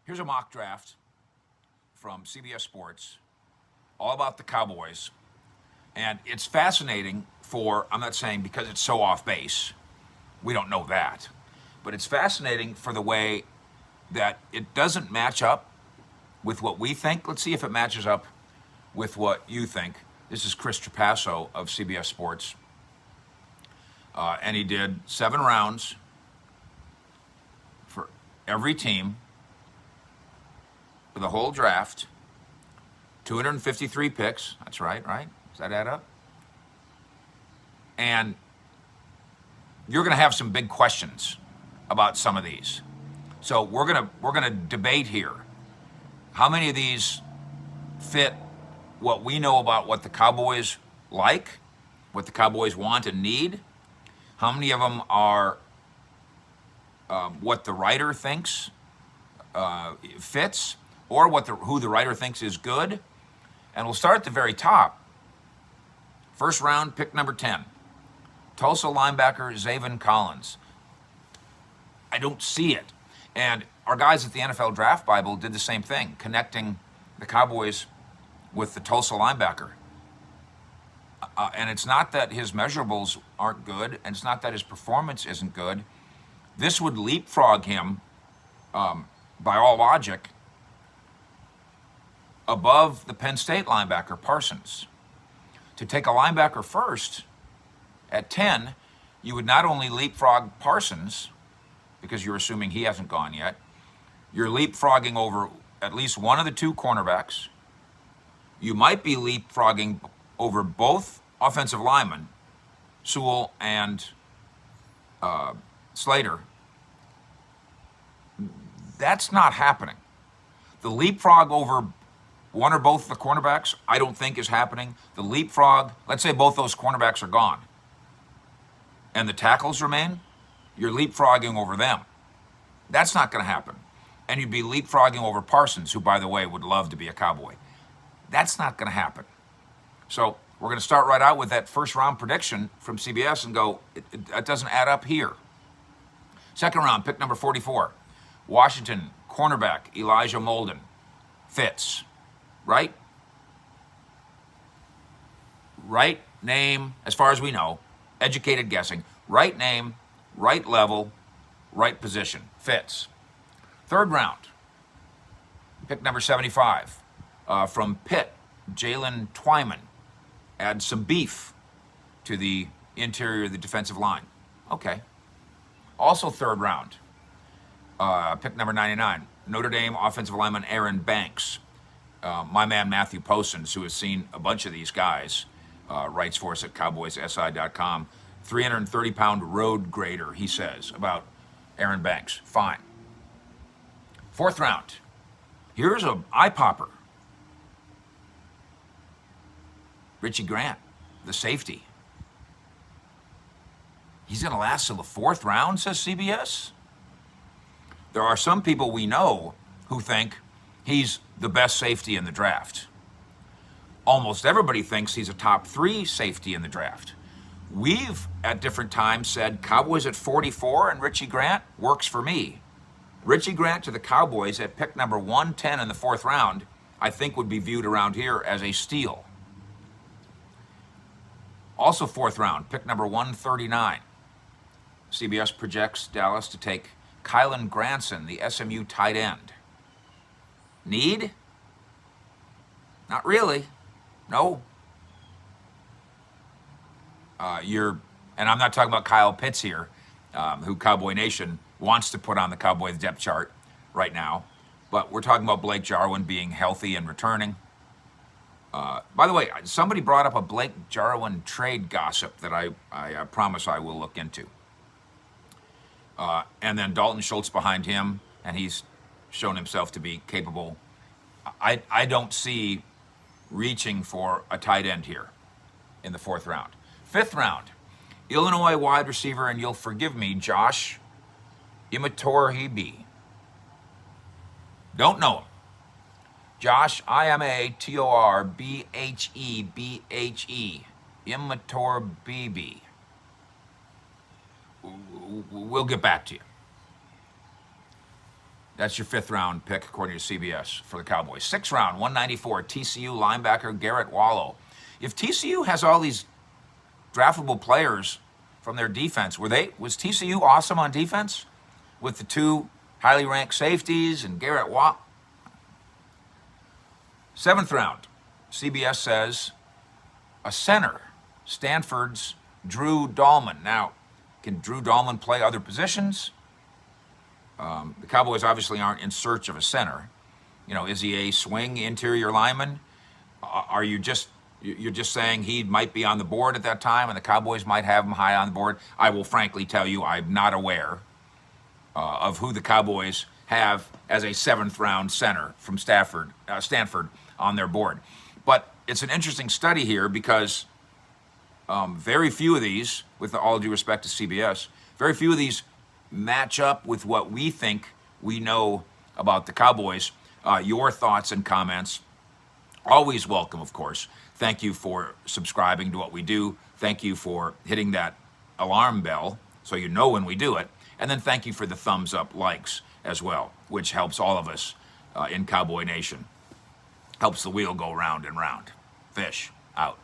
Here's a mock draft from CBS Sports, all about the Cowboys. And it's fascinating I'm not saying because it's so off base, we don't know that, but it's fascinating for the way that it doesn't match up with what we think. Let's see if it matches up with what you think. This is Chris Trapasso of CBS Sports. And he did 7 rounds for every team for the whole draft. 253 picks. That's right? Does that add up? And you're going to have some big questions about some of these. So we're gonna debate here. How many of these fit what we know about what the Cowboys like, what the Cowboys want and need? How many of them are what the writer thinks fits, or who the writer thinks is good? And we'll start at the very top. First round, pick number 10. Tulsa linebacker Zaven Collins. I don't see it. And our guys at the NFL Draft Bible did the same thing, connecting the Cowboys with the Tulsa linebacker. And it's not that his measurables aren't good, and it's not that his performance isn't good. This would leapfrog him, by all logic, above the Penn State linebacker Parsons. To take a linebacker first at 10, you would not only leapfrog Parsons, because you're assuming he hasn't gone yet, you're leapfrogging over at least one of the 2 cornerbacks. You might be leapfrogging over both offensive linemen, Sewell and Slater. That's not happening. The leapfrog over one or both of the cornerbacks, I don't think is happening. The leapfrog, let's say both those cornerbacks are gone, and the tackles remain, you're leapfrogging over them. That's not going to happen. And you'd be leapfrogging over Parsons, who, by the way, would love to be a Cowboy. That's not going to happen. So we're going to start right out with that first round prediction from CBS and go, it doesn't add up here. Second round, pick number 44. Washington cornerback Elijah Molden. Fits. Right? Right name, as far as we know, educated guessing. Right name, right level, right position. Fits. Third round, pick number 75. From Pitt, Jalen Twyman. Add some beef to the interior of the defensive line. Okay. Also third round, pick number 99. Notre Dame offensive lineman Aaron Banks. My man Matthew Posens, who has seen a bunch of these guys, writes for us at cowboyssi.com. 330-pound road grader, he says, about Aaron Banks. Fine. Fourth round. Here's an eye popper. Richie Grant, the safety. He's going to last till the 4th round, says CBS. There are some people we know who think he's the best safety in the draft. Almost everybody thinks he's a top 3 safety in the draft. We've, at different times, said Cowboys at 44 and Richie Grant works for me. Richie Grant to the Cowboys at pick number 110 in the 4th round, I think would be viewed around here as a steal. Also 4th round, pick number 139. CBS projects Dallas to take Kylan Granson, the SMU tight end. Need? Not really. No. And I'm not talking about Kyle Pitts here, who Cowboy Nation wants to put on the Cowboys depth chart right now. But we're talking about Blake Jarwin being healthy and returning. By the way, somebody brought up a Blake Jarwin trade gossip that I promise I will look into. And then Dalton Schultz behind him, and he's shown himself to be capable. I don't see reaching for a tight end here in the 4th round. 5th round, Illinois wide receiver, and you'll forgive me, Josh Imatorbhebhe. Don't know him. Josh, Imatorbbhe. Imatorbhebhe. We'll get back to you. That's your 5th round pick, according to CBS, for the Cowboys. 6th round, 194, TCU linebacker Garrett Wallow. If TCU has all these draftable players from their defense, was TCU awesome on defense with the 2 highly ranked safeties and Garrett Wallow? 7th round, CBS says a center, Stanford's Drew Dahlman. Now, can Drew Dahlman play other positions? The Cowboys obviously aren't in search of a center. Is he a swing interior lineman? Are you're just saying he might be on the board at that time, and the Cowboys might have him high on the board? I will frankly tell you, I'm not aware of who the Cowboys have as a 7th round center from Stanford on their board. But it's an interesting study here because very few of these, with all due respect to CBS, very few of these match up with what we think we know about the Cowboys. Your thoughts and comments, always welcome, of course. Thank you for subscribing to what we do. Thank you for hitting that alarm bell so you know when we do it. And then thank you for the thumbs up likes as well, which helps all of us in Cowboy Nation. Helps the wheel go round and round. Fish out.